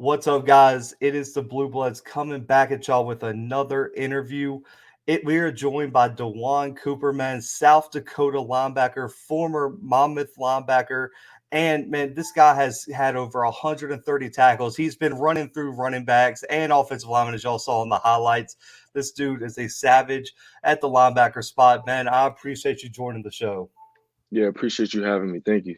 What's up, guys? It is the Bluebloods coming back at y'all with another interview. We are joined by DeJaun Cooper, man, South Dakota linebacker, former Monmouth linebacker. And man, this guy has had over 130 tackles. He's been running through running backs and offensive linemen, as y'all saw in the highlights. This dude is a savage at the linebacker spot. Man, I appreciate you joining the show. Yeah, appreciate you having me. Thank you.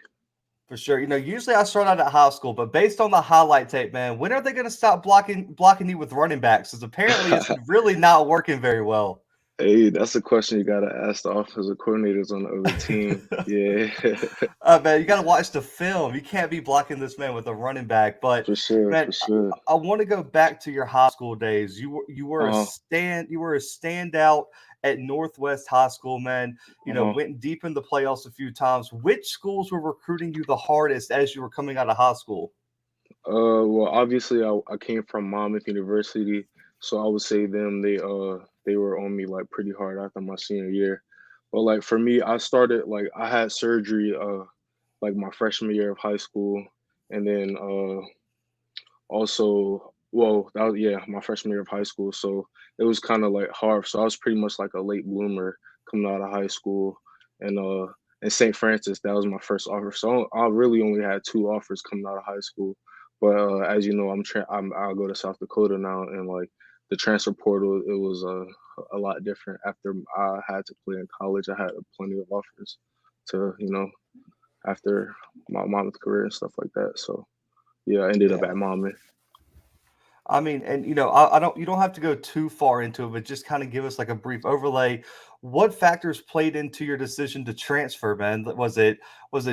For sure. Usually I start out at high school, but based on the highlight tape, man, when are they going to stop blocking you with running backs? Because apparently it's really not working very well. Hey, that's a question you gotta ask the offensive coordinators on the other team. Yeah, Man, you got to watch the film. You can't be blocking this man with a running back. But for sure, man, for sure. I want to go back to your high school days. Uh-huh, You were a standout at Northwest High School, man. uh-huh. Went deep in the playoffs a few times. Which schools were recruiting you the hardest as you were coming out of high school? Well, obviously, I came from Monmouth University, so I would say they were on me like pretty hard after my senior year. But like for me, I started like I had surgery like my freshman year of high school, and then also, well, that was, yeah, my freshman year of high school. So it was kind of like hard. So I was pretty much like a late bloomer coming out of high school. And in St. Francis, that was my first offer. So I really only had two offers coming out of high school. But as you know, I'll go to South Dakota now, and like the transfer portal, it was a lot different. After I had to play in college, I had plenty of offers to after my Monmouth career and stuff like that. So yeah, I ended up Yeah. at Monmouth. I mean, and I don't. You don't have to go too far into it, but just kind of give us like a brief overlay. What factors played into your decision to transfer, man? Was it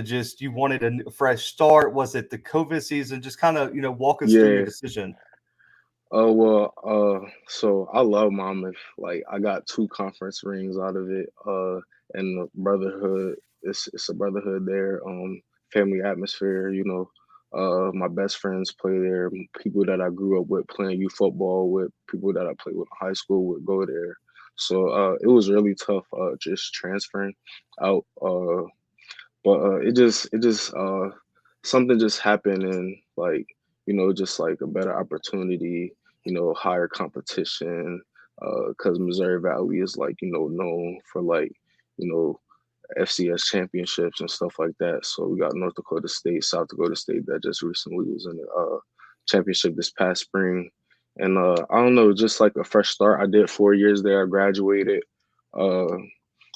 just you wanted a fresh start? Was it the COVID season? Just kind of walk us through your Yeah. decision. So I love Monmouth. Like I got two conference rings out of it. And the brotherhood, it's a brotherhood there. Family atmosphere. My best friends play there. People that I grew up with playing youth football with, people that I played with in high school would go there. So it was really tough. Just transferring out. But it just something just happened, and like just like a better opportunity, higher competition, because Missouri Valley is like known for like you know FCS championships and stuff like that. So we got North Dakota State, South Dakota State that just recently was in the championship this past spring. And I don't know, just like a fresh start. I did 4 years there. I graduated. Uh,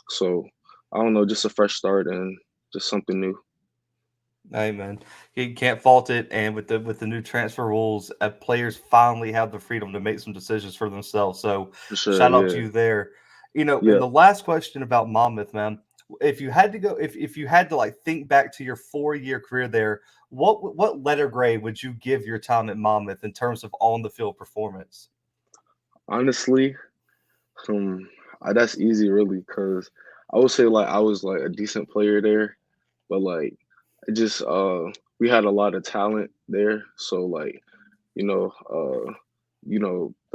so I don't know, just a fresh start and just something new. Hey man, you can't fault it. And with the new transfer rules, players finally have the freedom to make some decisions for themselves. So For sure, shout out to yeah. you there. And Yeah. the last question about Monmouth, man, if you had to go, if you had to like think back to your 4 year career there, what letter grade would you give your time at Monmouth in terms of on the field performance? Honestly, um, that's easy really because I would say like I was like a decent player there, but like it just we had a lot of talent there. So like, you know,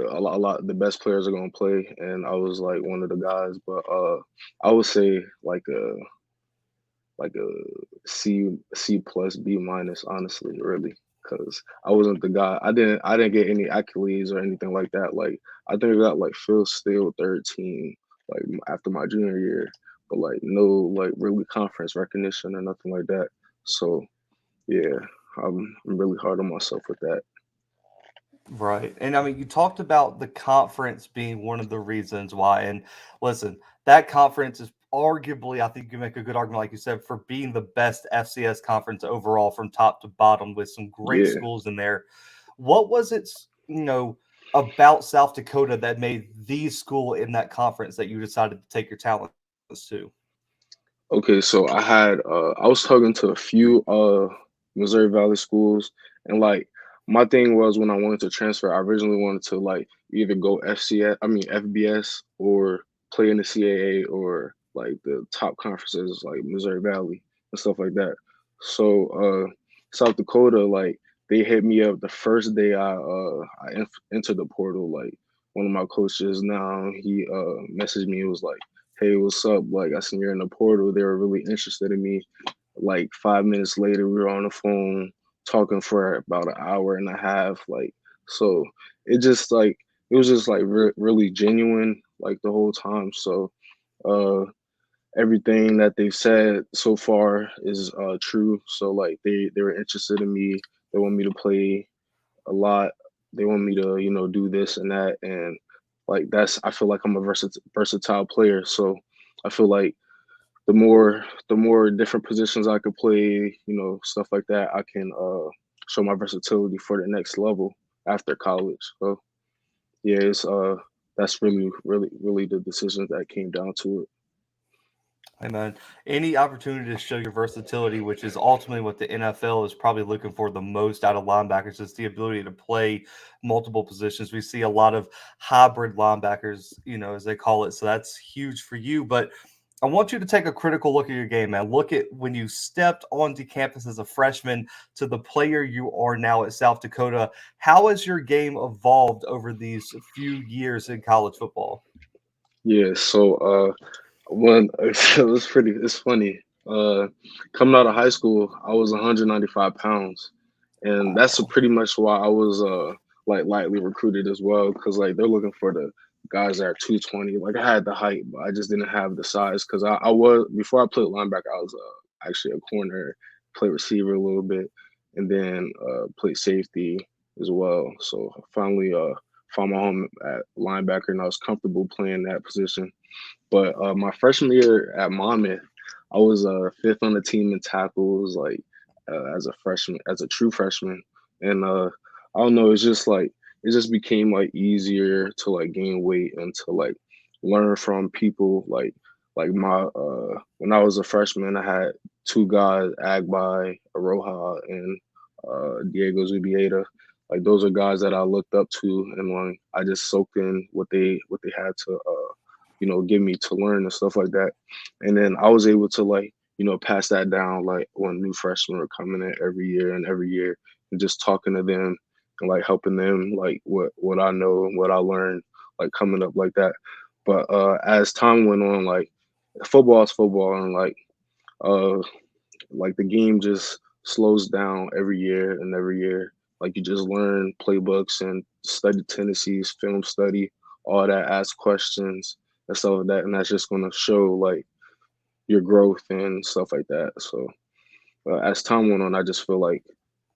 a lot the best players are gonna play, and I was like one of the guys. But I would say like a C plus B minus, honestly, really, because I wasn't the guy. I didn't get any accolades or anything like that. Like I think I got like Phil Steele third team like after my junior year, but like no like really conference recognition or nothing like that. So yeah, I'm really hard on myself with that. Right. And I mean, you talked about the conference being one of the reasons why. And listen, that conference is arguably, I think you can make a good argument, like you said, for being the best FCS conference overall from top to bottom with some great Yeah. schools in there. What was it, about South Dakota that made the school in that conference that you decided to take your talents to? Okay, so I was talking to a few Missouri Valley schools, and like my thing was when I wanted to transfer, I originally wanted to like either go FBS or play in the CAA or like the top conferences like Missouri Valley and stuff like that. So South Dakota, like they hit me up the first day entered the portal. Like one of my coaches now, he messaged me. It was like, hey, what's up? Like, I seen you're in the portal. They were really interested in me. Like 5 minutes later, we were on the phone talking for about an hour and a half. Like, so it just like it was just like really genuine like the whole time. So uh everything that they've said so far is true. So like they were interested in me. They want me to play a lot. They want me to, do this and that, and like that's I feel like I'm a versatile player. So I feel like the more different positions I could play, stuff like that, I can show my versatility for the next level after college. So yeah, it's that's really the decisions that came down to it. And then any opportunity to show your versatility, which is ultimately what the NFL is probably looking for the most out of linebackers, is the ability to play multiple positions. We see a lot of hybrid linebackers, as they call it. So that's huge for you. But I want you to take a critical look at your game, man. Look at when you stepped onto campus as a freshman to the player you are now at South Dakota. How has your game evolved over these few years in college football? Yeah, so when it's funny. Coming out of high school, I was 195 pounds, and that's Wow. pretty much why I was like lightly recruited as well, because like they're looking for the guys that are 220. Like I had the height, but I just didn't have the size because I was before I played linebacker, I was actually a corner, played receiver a little bit, and then played safety as well. So I finally found my home at linebacker, and I was comfortable playing that position. But my freshman year at Monmouth, I was fifth on the team in tackles, like as a freshman, as a true freshman, and I don't know, it's just like it just became like easier to like gain weight and to like learn from people. Like my when I was a freshman, I had two guys, Agbai, Aroha, and Diego Zubieta. Like those are guys that I looked up to, and like I just soaked in what they had to give me to learn and stuff like that. And then I was able to like, pass that down like when new freshmen were coming in every year and just talking to them and like helping them like what I know and what I learned like coming up like that. But as time went on, like football is football, and uh like the game just slows down every year and every year. Like you just learn playbooks and study tendencies, film study, all that, ask questions and stuff like that, and that's just gonna show like your growth and stuff like that. So as time went on, I just feel like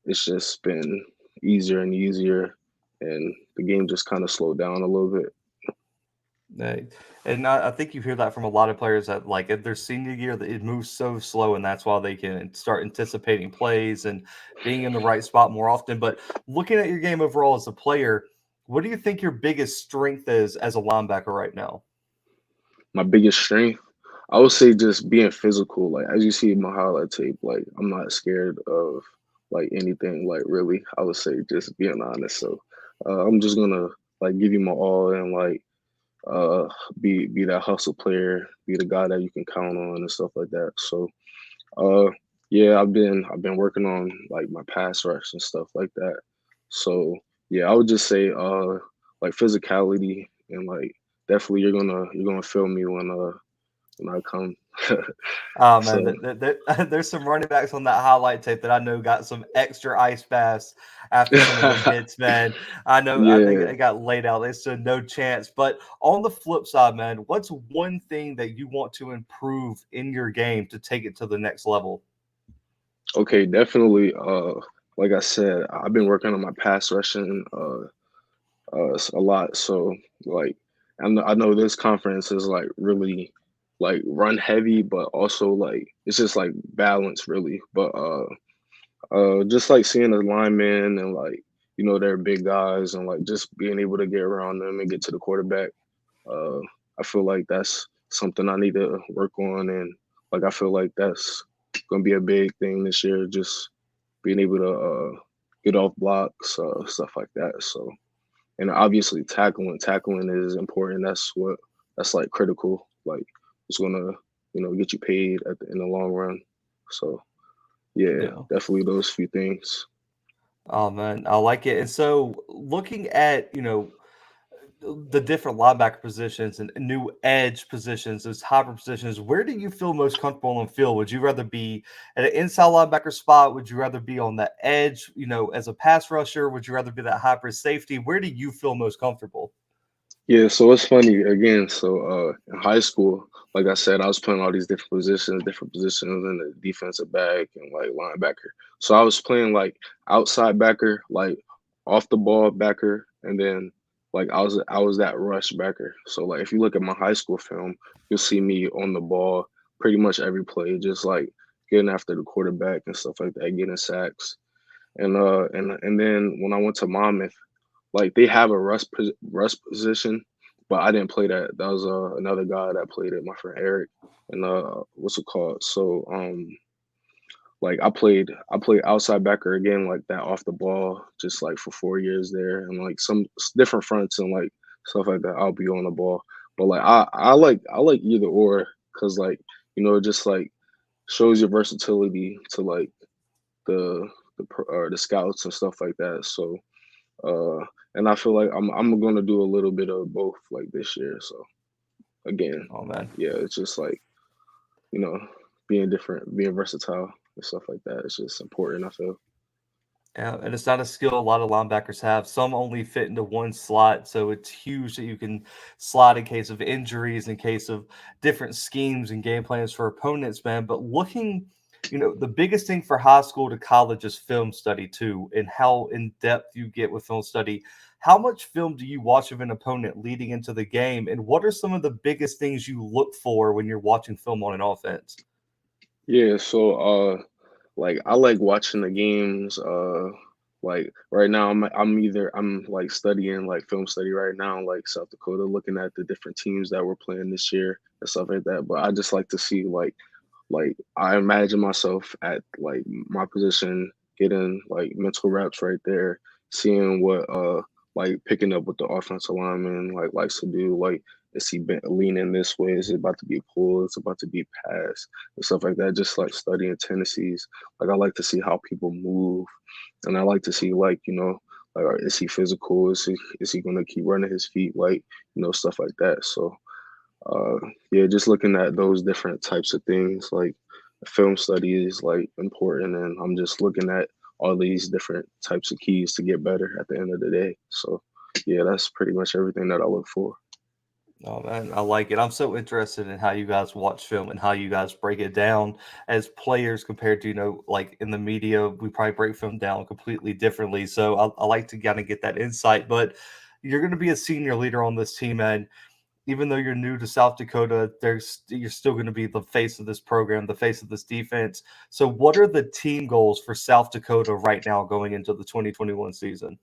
it's just been easier and easier, and the game just kind of slowed down a little bit. They, and I think you hear that from a lot of players that like at their senior year that it moves so slow, and that's why they can start anticipating plays and being in the right spot more often. But looking at your game overall as a player, what do you think your biggest strength is as a linebacker right now? My biggest strength, I would say just being physical. Like as you see in my highlight tape, like I'm not scared of like anything. Like really, I would say just being honest. So I'm just gonna like give you my all and like uh be that hustle player, be the guy that you can count on and stuff like that. So uh yeah, I've been working on like my pass rush and stuff like that. So yeah, I would just say like physicality and like definitely you're gonna feel me when I come. Oh man, So there's some running backs on that highlight tape that I know got some extra ice baths after some of their hits, man. I know, I think yeah, they got laid out. They stood no chance. But on the flip side, man, what's one thing that you want to improve in your game to take it to the next level? okay, definitely. Like I said, I've been working on my pass rushing a lot. So like I know this conference is like really like run heavy, but also like it's just like balance really. But just like seeing the linemen and like they're big guys and like just being able to get around them and get to the quarterback. Uh, I feel like that's something I need to work on, and like I feel like that's gonna be a big thing this year. Just being able to get off blocks, stuff like that. So, and obviously tackling is important. That's like critical. Like it's gonna get you paid in the long run. So yeah, Yeah. definitely those few things. Oh man, I like it. And so looking at, the different linebacker positions and new edge positions, those hybrid positions, where do you feel most comfortable on the field? Would you rather be at an inside linebacker spot? Would you rather be on the edge, as a pass rusher? Would you rather be that hybrid safety? Where do you feel most comfortable? Yeah, so it's funny again. So in high school, like I said, I was playing all these different positions in the defensive back and like linebacker. So I was playing like outside backer, like off the ball backer, and then like I was that rush backer. So like if you look at my high school film, you'll see me on the ball pretty much every play, just like getting after the quarterback and stuff like that, getting sacks. And then when I went to Monmouth, like they have a rush position, but I didn't play that. That was another guy that played it, my friend Eric. And what's it called? So like I played outside backer again, like that off the ball, just like for 4 years there, and like some different fronts and like stuff like that. I'll be on the ball, but like I like either or, because like it just like shows your versatility to like the the scouts and stuff like that. So uh, and I feel like I'm gonna do a little bit of both like this year. So again, Oh man. yeah, it's just like you know, being different, being versatile and stuff like that. It's just important, I feel. Yeah, and it's not a skill a lot of linebackers have. Some only fit into one slot, so it's huge that you can slot in case of injuries, in case of different schemes and game plans for opponents, man. But looking, the biggest thing for high school to college is film study too, and how in depth you get with film study. How much film do you watch of an opponent leading into the game, and what are some of the biggest things you look for when you're watching film on an offense? Yeah, so like I like watching the games. Like right now, I'm like studying like film study right now, like South Dakota, looking at the different teams that we're playing this year and stuff like that. But I just like to see like I imagine myself at like my position, getting like mental reps right there, seeing what like picking up what the offensive lineman like likes to do. Like is he leaning this way? Is it about to be a pull? It's about to be a pass and stuff like that. Just like studying tendencies. Like I like to see how people move, and I like to see like like is he physical? Is he gonna keep running his feet? Like stuff like that. So uh yeah, just looking at those different types of things, like film study is like important, and I'm just looking at all these different types of keys to get better at the end of the day. So yeah, that's pretty much everything that I look for. Oh man, I like it. I'm so interested in how you guys watch film and how you guys break it down as players compared to, like in the media, we probably break film down completely differently. So I like to kind of get that insight. But you're going to be a senior leader on this team, and even though you're new to South Dakota, you're still going to be the face of this program, the face of this defense. So, what are the team goals for South Dakota right now going into the 2021 season?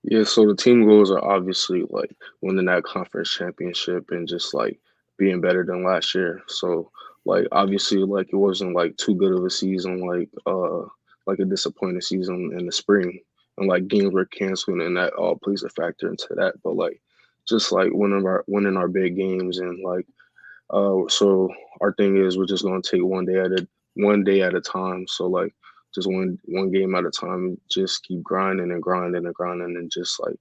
Yeah, so the team goals are obviously like winning that conference championship and just like being better than last year. So like obviously like it wasn't like too good of a season, like a disappointing season in the spring, and like games were canceled, and that all plays a factor into that. But like just like winning our big games, and like so our thing is we're just gonna take one day at a time. So like just one game at a time, just keep grinding and grinding and grinding, and just like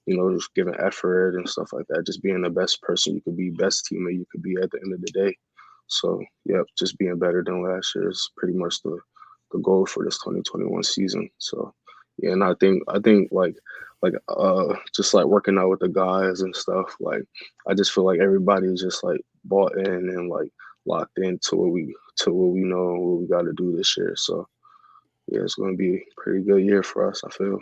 just giving effort and stuff like that. Just being the best person you could be, best teammate you could be at the end of the day. So yeah, just being better than last year is pretty much the goal for this 2021 season. So yeah, and I think just like working out with the guys and stuff, like I just feel like everybody's just like bought in and like locked into what we know and what we got to do this year. So yeah, it's going to be a pretty good year for us, I feel.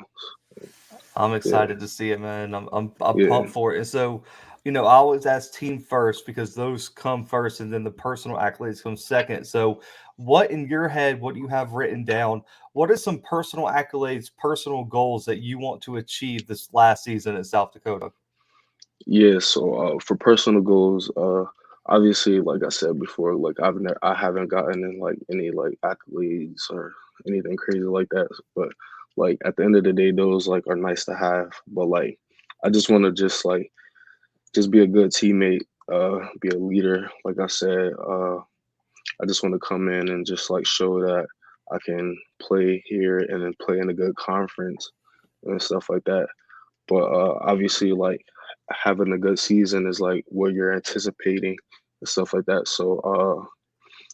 I'm Yeah, excited to see it, man. I'm yeah. pumped for it. And so, I always ask team first because those come first, and then the personal accolades come second. So, what in your head? What do you have written down? What are some personal accolades, personal goals that you want to achieve this last season at South Dakota? Yeah, so for personal goals, obviously, like I said before, like I haven't gotten in like any like accolades or anything crazy like that. But like at the end of the day, those like are nice to have. But like I just want to just be a good teammate, be a leader. Like I said, I just want to come in and just like show that I can play here and then play in a good conference and stuff like that. But obviously, like having a good season is like what you're anticipating and stuff like that. So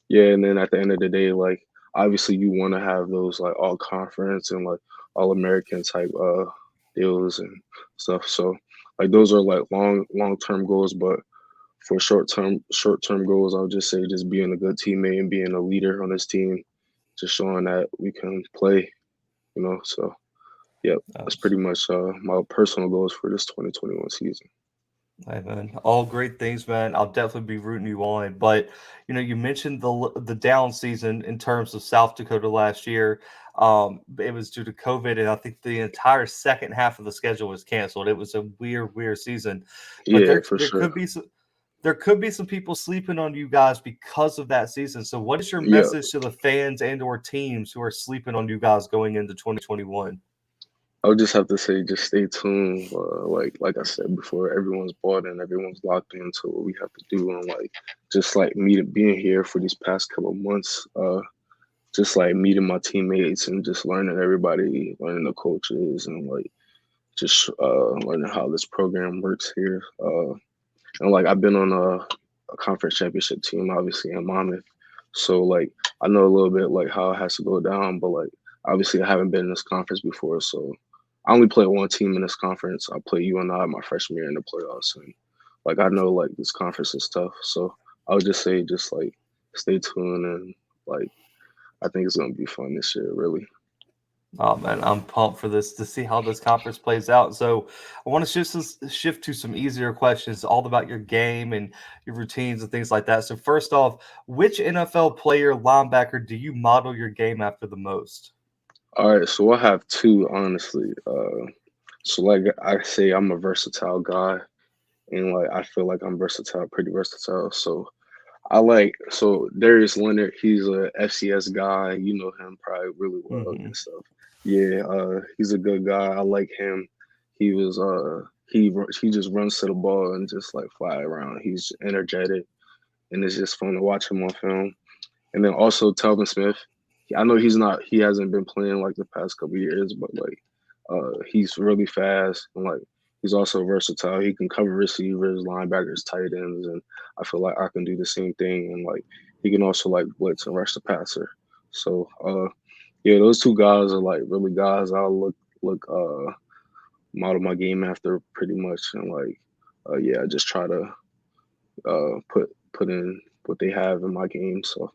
yeah, and then at the end of the day, like obviously you want to have those like all conference and like all American type deals and stuff. So like those are like long term goals, but for short term goals, I would just say just being a good teammate and being a leader on this team, just showing that we can play, you know. So yeah, that's pretty much my personal goals for this 2021 season. Hey man, all great things, man. I'll definitely be rooting you on. But you mentioned the down season in terms of South Dakota last year. It was due to COVID, and I think the entire second half of the schedule was canceled. It was a weird season. But Yeah, for there sure. could be some people sleeping on you guys because of that season. So, what is your Yeah, message to the fans and/or teams who are sleeping on you guys going into 2021? I would just have to say, just stay tuned. Like I said before, everyone's bought in, everyone's locked into what we have to do, and like just like me being here for these past couple of months, just like meeting my teammates and just learning everybody, learning the coaches, and like just learning how this program works here. And like I've been on a conference championship team, obviously in Monmouth, so like I know a little bit like how it has to go down. But like obviously I haven't been in this conference before, so I only played one team in this conference. I played UNI my freshman year in the playoffs, and like I know like this conference is tough. So I would just say just like stay tuned and like I think it's gonna be fun this year, really. Oh man, I'm pumped for this to see how this conference plays out. So, I want to shift to some easier questions, all about your game and your routines and things like that. So, first off, which NFL player linebacker do you model your game after the most? All right, so I have two honestly. So like I say, I'm a versatile guy, and like I feel like I'm versatile, pretty versatile. So so Darius Leonard, he's a FCS guy. You know him probably really well Hmm. and stuff. Yeah, he's a good guy. I like him. He was he just runs to the ball and just like fly around. He's energetic, and it's just fun to watch him on film. And then also Telvin Smith. I know he hasn't been playing like the past couple years, but like he's really fast and like he's also versatile. He can cover receivers, linebackers, tight ends, and I feel like I can do the same thing. And like he can also like blitz and rush the passer. So yeah, those two guys are like really guys I'll look model my game after pretty much, and like yeah, I just try to put in what they have in my game. So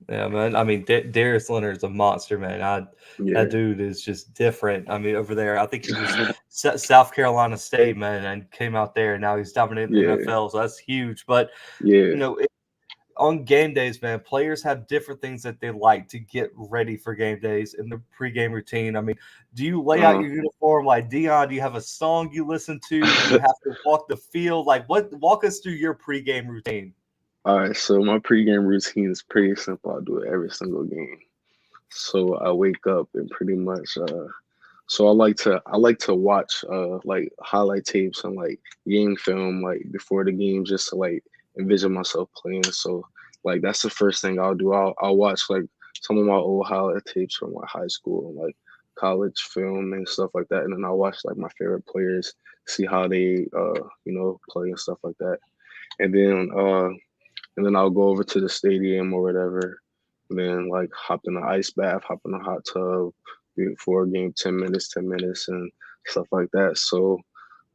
Yeah, man. I mean, Darius Leonard's a monster, man. That yeah, dude is just different. I mean, over there, I think he was South Carolina State, man, and came out there, and now he's dominating the yeah, NFL. So that's huge. But yeah. you know, on game days, man, players have different things that they like to get ready for game days in the pregame routine. I mean, do you lay out Uh, your uniform like Dion? Do you have a song you listen to? Do you have to walk the field? Like, what? Walk us through your pregame routine. all right, so my pregame routine is pretty simple. I do it every single game. So I wake up and pretty much so I like to watch like highlight tapes and like game film like before the game just to like envision myself playing. So like that's the first thing I'll do. I'll watch like some of my old highlight tapes from like high school and like college film and stuff like that. And then I'll watch like my favorite players, see how they play and stuff like that. And then I'll go over to the stadium or whatever, and then like hop in the ice bath, hop in the hot tub before a game, 10 minutes, and stuff like that. So,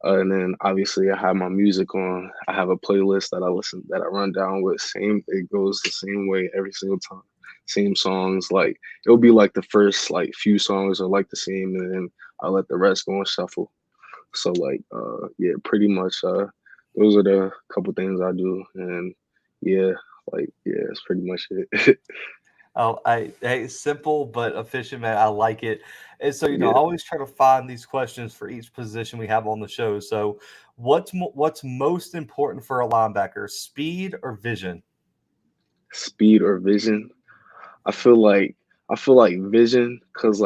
and then obviously I have my music on. I have a playlist that I run down with. It goes the same way every single time. Same songs. Like it'll be like the first like few songs are like the same, and then I let the rest go and shuffle. So like yeah, pretty much those are the couple things I do, and yeah, like yeah, that's pretty much it. Oh, hey, simple but efficient, man. I like it. And so, I Yeah, always try to find these questions for each position we have on the show. So, what's most important for a linebacker, speed or vision? speed or vision. I feel like vision, cause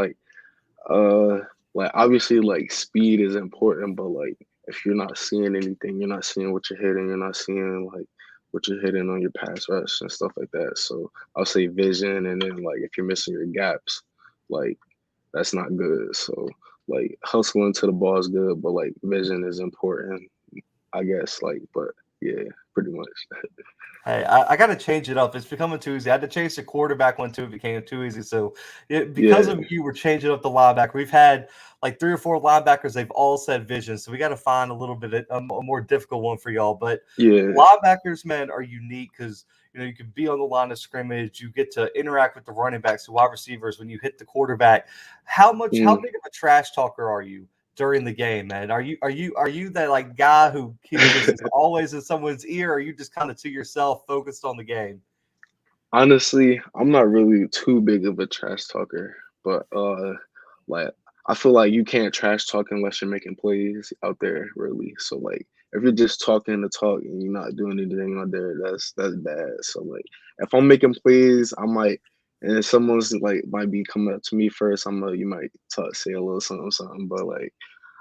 uh like obviously like speed is important, but like if you're not seeing anything, you're not seeing what you're hitting, you're not seeing like what you're hitting on your pass rush and stuff like that. So I'll say vision, and then like if you're missing your gaps, like that's not good. So like hustling to the ball is good, but like vision is important, I guess. Like, but yeah, pretty much. Hey, I got to change it up. It's becoming too easy. I had to change the quarterback one too. It became too easy. So, because Yeah, of you, we're changing up the linebacker. We've had like 3 or 4 linebackers. They've all said vision. So we got to find a little bit of a more difficult one for y'all. But yeah. linebackers, man, are unique because you can be on the line of scrimmage. You get to interact with the running backs, the wide receivers. When you hit the quarterback, how Mm. big of a trash talker are you during the game, man? Are you that like guy who just is always in someone's ear, or are you just kind of to yourself, focused on the game? Honestly, I'm not really too big of a trash talker, but like I feel like you can't trash talk unless you're making plays out there, really. So like if you're just talking to talk and you're not doing anything out there, that's bad. So like if I'm making plays, I might, and if someone's like might be coming up to me first, you might talk, say a little something, something, but like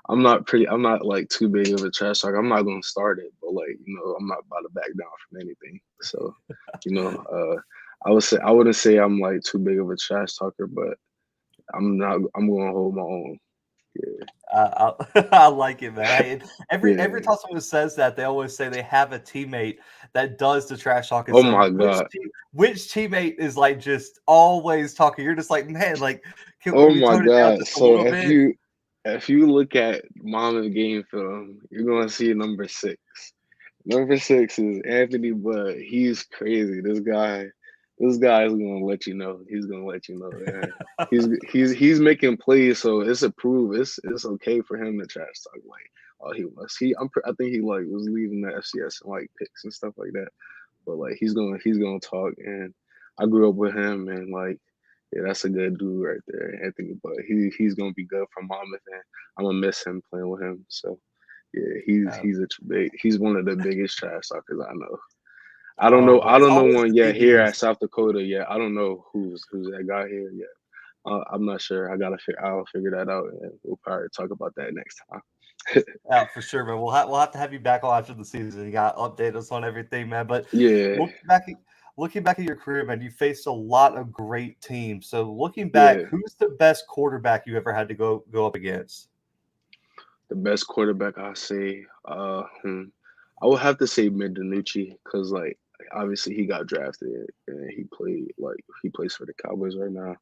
I'm not like too big of a trash talker. I'm not gonna start it, but like, I'm not about to back down from anything. So, you know, I wouldn't say I'm like too big of a trash talker, but I'm gonna hold my own. Yeah. I like it, man. Every Yeah. time someone says that, they always say they have a teammate that does the trash talking. Oh So my God. which teammate is like just always talking? You're just like, man, like can Oh we my tone it down God. just a So little bit? if you look at Monmouth game film, you're gonna see number 6. Number 6 is Anthony Budd. He's crazy. This guy is gonna let you know. He's gonna let you know, man. He's making plays, so it's approved. It's okay for him to trash talk. Like, oh, he was I think he like was leading the FCS and like picks and stuff like that. But like he's gonna talk, and I grew up with him, and like, yeah, that's a good dude right there, Anthony. But he's gonna be good for Monmouth, and I'm gonna miss him playing with him. So yeah, Um, he's one of the biggest trash talkers I know. but I he's don't know always one the yet here DBs. at South Dakota yet. I don't know who's that guy here yet. I'm not sure. I'll figure that out, and we'll probably talk about that next time. Yeah, for sure, man. We'll have to have you back on after the season. You got to update us on everything, man. But Yeah, looking back at looking back at your career, man, you faced a lot of great teams. So looking back, yeah. who's the best quarterback you ever had to go up against? The best quarterback I say, I would have to say Danucci because like obviously he got drafted and he plays for the Cowboys right now.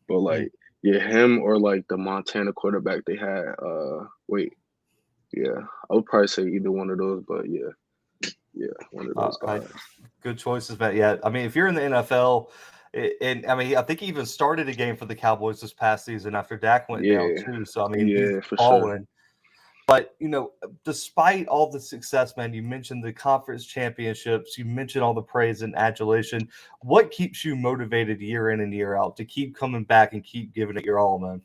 But Mm. like yeah, him or like the Montana quarterback they had. Wait, yeah, I would probably say either one of those. But yeah, yeah, one of those I guys. Good choices, man. Yeah, I mean, if you're in the NFL, and I mean, I think he even started a game for the Cowboys this past season after Dak went down Yeah, too. So I mean, he's yeah, for sure. balling. But despite all the success, man, you mentioned the conference championships, you mentioned all the praise and adulation. What keeps you motivated year in and year out to keep coming back and keep giving it your all, man?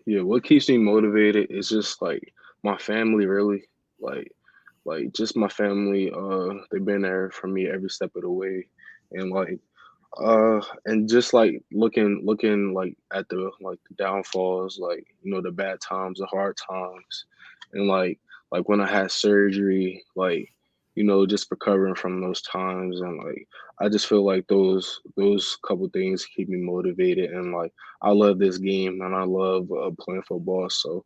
Yeah, what keeps me motivated is just like my family, really. Like, just my family. They've been there for me every step of the way, and and just like looking like at the downfalls, like the bad times, the hard times, and like when I had surgery, like just recovering from those times, and like I just feel like those couple things keep me motivated, and like I love this game and I love playing football, so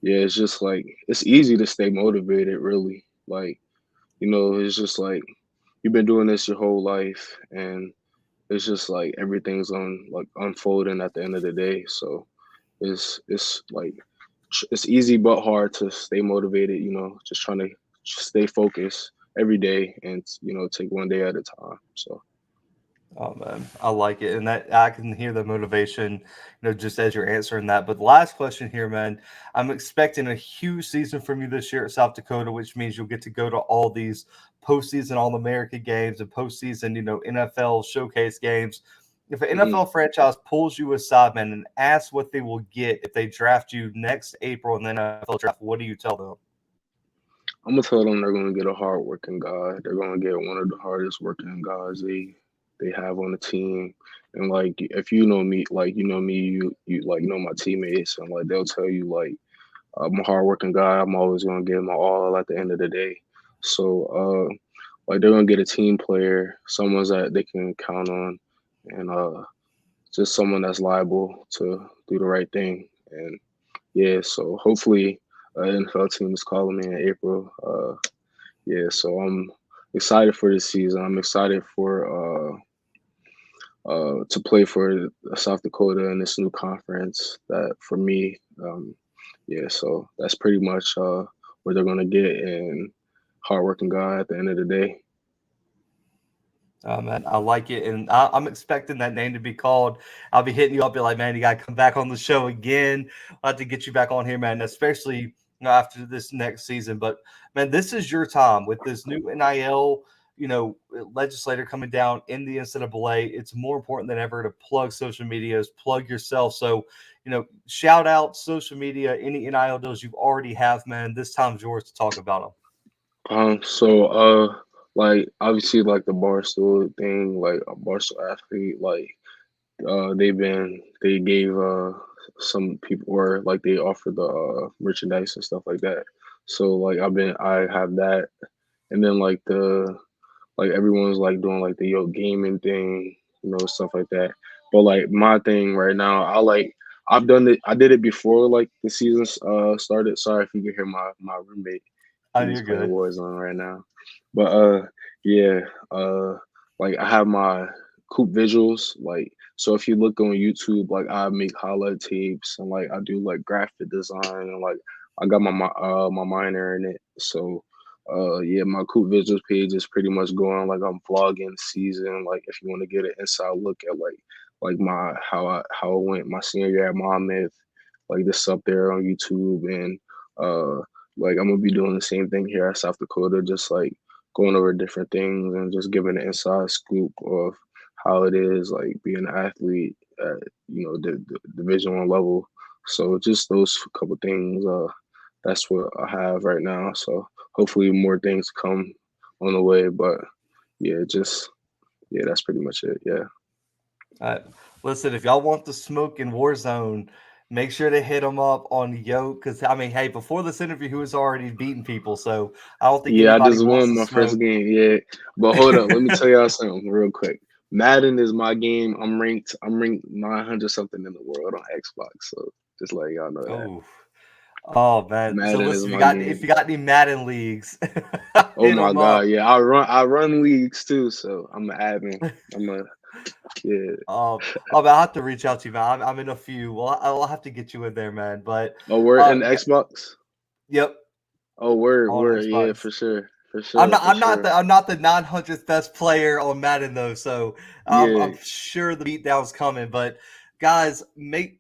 yeah, it's just like it's easy to stay motivated, really. Like it's just like you've been doing this your whole life, and it's just like everything's on like unfolding at the end of the day. So it's like it's easy but hard to stay motivated. Just trying to stay focused every day, and take one day at a time. So Oh man, I like it, and that I can hear the motivation, just as you're answering that. But the last question here, man, I'm expecting a huge season from you this year at South Dakota, which means you'll get to go to all these postseason All American games and postseason, NFL showcase games. If an mhm. NFL franchise pulls you aside, man, and asks what they will get if they draft you next April in the NFL draft, what do you tell them? I'm gonna tell them they're gonna get a hard working guy. They're gonna get one of the hardest working guys they have on the team. And like if you know me, like you like my teammates, and like they'll tell you like I'm a hardworking guy. I'm always gonna give my all at the end of the day. So like they're gonna get a team player, someone that they can count on, and just someone that's liable to do the right thing. And yeah, so hopefully NFL team is calling me in April. Yeah, so I'm excited for this season. I'm excited for to play for South Dakota in this new conference. That for me, yeah. So that's pretty much what they're gonna get, and hardworking guy at the end of the day. Man, I like it, and I'm expecting that name to be called. I'll be hitting you up, be like, man, you gotta come back on the show again. I'll have to get you back on here, man, especially after this next season. But man, this is your time with this new NIL, legislator coming down in the NCAA. It's more important than ever to plug social medias, plug yourself. So, shout out social media, any NIL deals you already have, man. This time's yours to talk about them. Like obviously like the Barstool thing, like a Barstool athlete, like they gave some people, or like they offered the merchandise and stuff like that. So like I have that, and then like everyone's like doing like the gaming thing, stuff like that. But like my thing right now, I've done it. I did it before like the season started. Sorry if you can hear my roommate. Oh, He's you're playing good. Warzone right now. But yeah, uh like I have my coop visuals. Like so if you look on YouTube, like I make highlight tapes, and like I do like graphic design, and like I got my minor in it. So yeah, my coop visuals page is pretty much going like I'm vlogging the season. Like if you want to get an inside look at like my how it went my senior year at Monmouth, like this up there on YouTube. And uh like I'm gonna be doing the same thing here at South Dakota, just like going over different things and just giving an inside scoop of how it is like being an athlete at the Division One level. So just those couple things. That's what I have right now. So hopefully more things come on the way. But yeah, just yeah, that's pretty much it. Yeah. Uh, Listen, if y'all want the smoke in Warzone, make sure to hit him up on Yoke. Because I mean, hey, before this interview, he was already beating people, so I don't think Yeah, I anybody just wants won to my first smoke. game. Yeah, but hold up, let me tell y'all something real quick. Madden is my game. I'm ranked 900 something in the world on Xbox. So just let y'all know that Oh, oh man. So Madden is listen, my if game. you got any Madden leagues, Oh hit my them god, up. yeah, I run leagues too. So I'm an admin. I'm a yeah. But I have to reach out to you, man. I'm in a few. Well, I'll have to get you in there, man. But Oh, word in the Xbox. yep, Oh, word, on word. Yeah, Xbox. for sure, for sure, for sure. I'm not the 900th best player on Madden though, so I'm Yeah, sure the beatdown's coming. But guys, make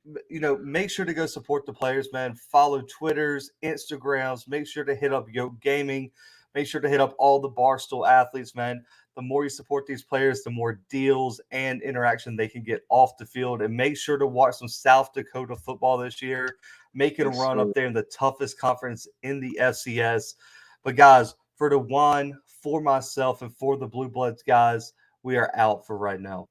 sure to go support the players, man. Follow Twitters, Instagrams. Make sure to hit up Yo Gaming. Make sure to hit up all the Barstool athletes, man. The more you support these players, the more deals and interaction they can get off the field. And make sure to watch some South Dakota football this year, making a yes, run sir. up there in the toughest conference in the FCS. But guys, for DeJaun, for myself, and for the Blue Bloods guys, we are out for right now.